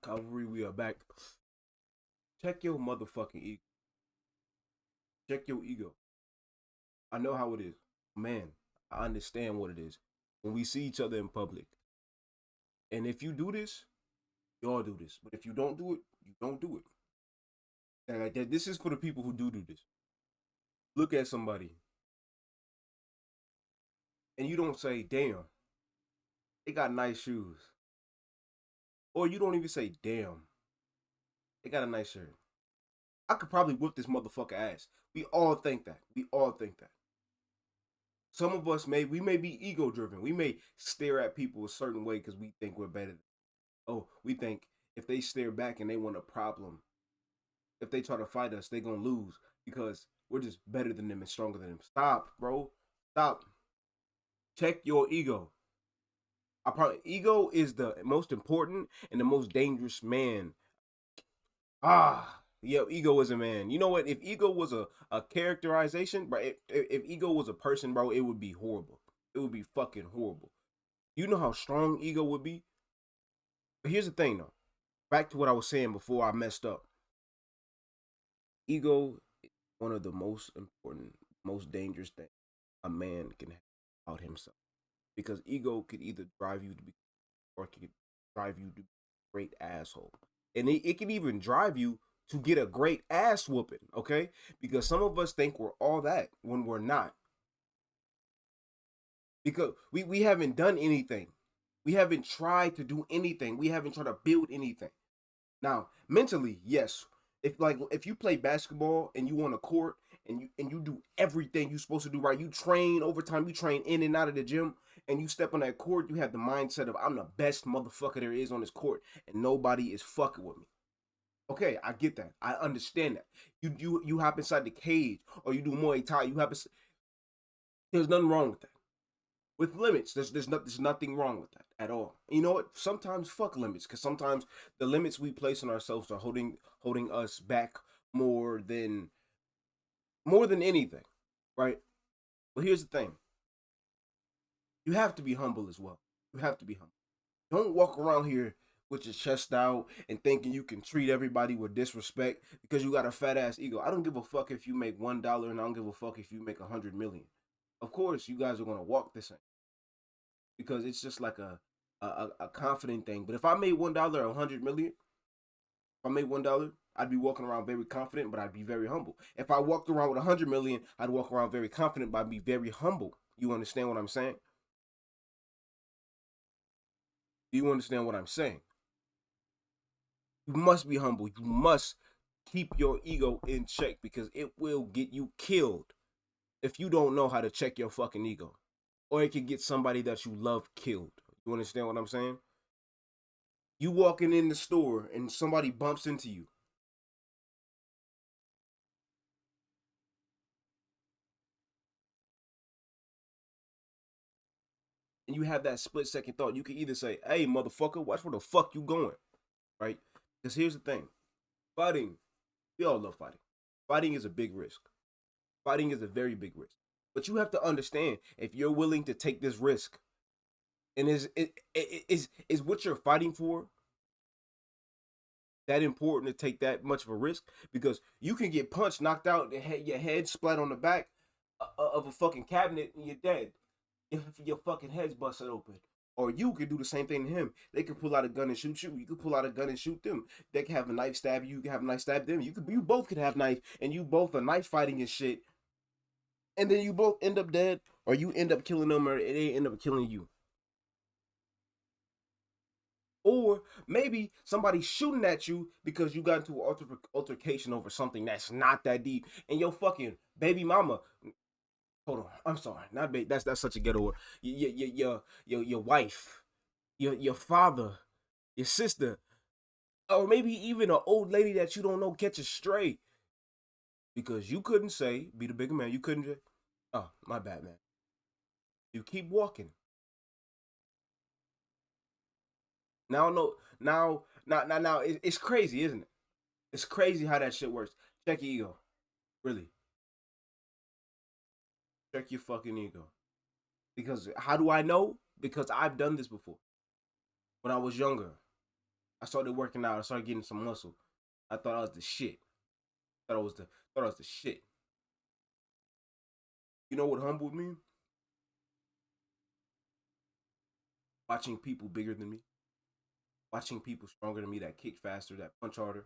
Cavalry, we are back. Check your motherfucking ego. Check your ego. I know how it is. Man, I understand what it is. When we see each other in public. And if you do this, y'all do this. But if you don't do it, you don't do it. And this is for the people who do this. Look at somebody and you don't say, damn, they got nice shoes. Or you don't even say, damn, they got a nice shirt. I could probably whip this motherfucker ass. We all think that. We all think that. Some of us may be ego driven. We may stare at people a certain way because we think we're better. Oh, we think if they stare back and they want a problem, if they try to fight us, they gonna lose because we're just better than them and stronger than them. Stop, bro. Stop. Check your ego. Ego is the most important and the most dangerous man. Yeah, ego is a man. You know what? If ego was a characterization, bro, if ego was a person, bro, it would be horrible. It would be fucking horrible. You know how strong ego would be? But here's the thing though. Back to what I was saying before I messed up. Ego is one of the most important, most dangerous things a man can have about himself. Because ego could either drive you to be or it could drive you to be a great asshole. And it can even drive you to get a great ass whooping, okay? Because some of us think we're all that when we're not. Because we haven't done anything. We haven't tried to do anything. We haven't tried to build anything. Now, mentally, yes. If you play basketball and you on a court and you do everything you're supposed to do right, you train overtime, you train in and out of the gym, and you step on that court, you have the mindset of I'm the best motherfucker there is on this court, and nobody is fucking with me. Okay, I get that. I understand that. You hop inside the cage or you do Muay Thai. There's nothing wrong with that. With limits, there's nothing wrong with that at all. You know what? Sometimes fuck limits, because sometimes the limits we place on ourselves are holding us back more than anything, right? But here's the thing: you have to be humble as well. You have to be humble. Don't walk around here with your chest out and thinking you can treat everybody with disrespect because you got a fat ass ego. I don't give a fuck if you make $1, and I don't give a fuck if you make 100 million. Of course, you guys are gonna walk the same because it's just like a confident thing. But if I made $1 or 100 million, if I made $1, I'd be walking around very confident, but I'd be very humble. If I walked around with 100 million, I'd walk around very confident, but I'd be very humble. You understand what I'm saying? Do you understand what I'm saying? You must be humble. You must keep your ego in check because it will get you killed if you don't know how to check your fucking ego. Or it could get somebody that you love killed. You understand what I'm saying? You walking in the store and somebody bumps into you. And you have that split second thought. You can either say, hey, motherfucker, watch where the fuck you going. Right? Because here's the thing. Fighting, we all love fighting. Fighting is a big risk. Fighting is a very big risk. But you have to understand if you're willing to take this risk, and is what you're fighting for that important to take that much of a risk? Because you can get punched, knocked out, your head splat on the back of a fucking cabinet, and you're dead. If your fucking head's busted open. Or you could do the same thing to him. They could pull out a gun and shoot you. You could pull out a gun and shoot them. They could have a knife stab you. You could have a knife stab them. You both could have knife, and you both are knife fighting and shit. And then you both end up dead, or you end up killing them, or they end up killing you. Or maybe somebody shooting at you because you got into an altercation over something that's not that deep, and your fucking baby mama. Hold on, I'm sorry, not baby. That's such a ghetto word. Your wife, your father, your sister, or maybe even an old lady that you don't know catches stray because you couldn't say be the bigger man. You couldn't. Oh, my bad, man. You keep walking. Now, no, now, it's crazy, isn't it? It's crazy how that shit works. Check your ego. Really. Check your fucking ego. Because how do I know? Because I've done this before. When I was younger. I started working out. I started getting some muscle. I thought I was the shit. Thought I was the shit. You know what humbled me? Watching people bigger than me, watching people stronger than me that kick faster, that punch harder,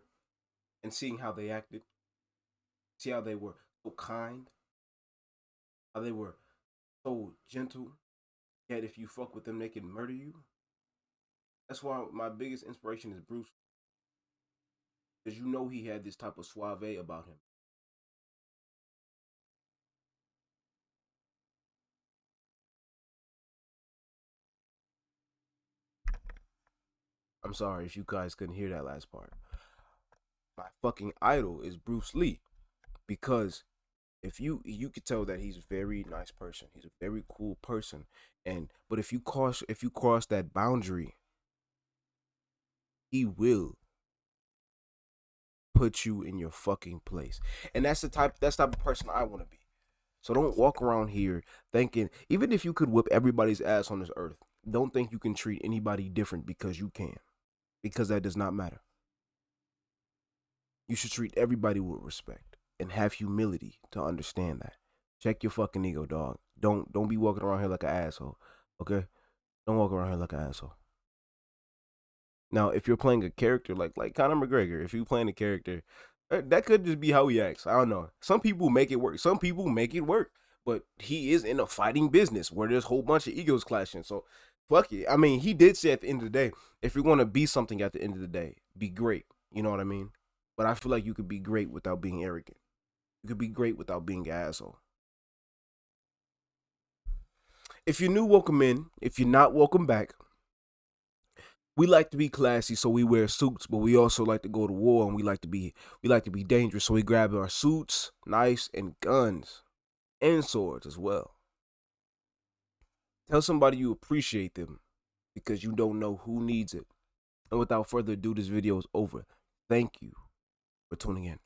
and seeing how they acted. See how they were so kind, how they were so gentle. Yet if you fuck with them, they can murder you. That's why my biggest inspiration is Bruce, because you know he had this type of suave about him. I'm sorry if you guys couldn't hear that last part. My fucking idol is Bruce Lee, because if you could tell that he's a very nice person. He's a very cool person. And but if you cross that boundary, he will put you in your fucking place. And that's the type of person I want to be. So don't walk around here thinking, even if you could whip everybody's ass on this earth, don't think you can treat anybody different because you can. Because that does not matter. You should treat everybody with respect and have humility to understand that. Check your fucking ego, dog. Don't be walking around here like an asshole. Okay? Don't walk around here like an asshole. Now, if you're playing a character like Conor McGregor, if you're playing a character, that could just be how he acts. I don't know. Some people make it work. Some people make it work. But he is in a fighting business where there's a whole bunch of egos clashing. So fuck it. I mean, he did say at the end of the day, if you're gonna be something at the end of the day, be great. You know what I mean? But I feel like you could be great without being arrogant. You could be great without being an asshole. If you're new, welcome in. If you're not, welcome back. We like to be classy, so we wear suits, but we also like to go to war, and we like to be dangerous, so we grab our suits, knives, and guns, and swords as well. Tell somebody you appreciate them because you don't know who needs it. And without further ado, this video is over. Thank you for tuning in.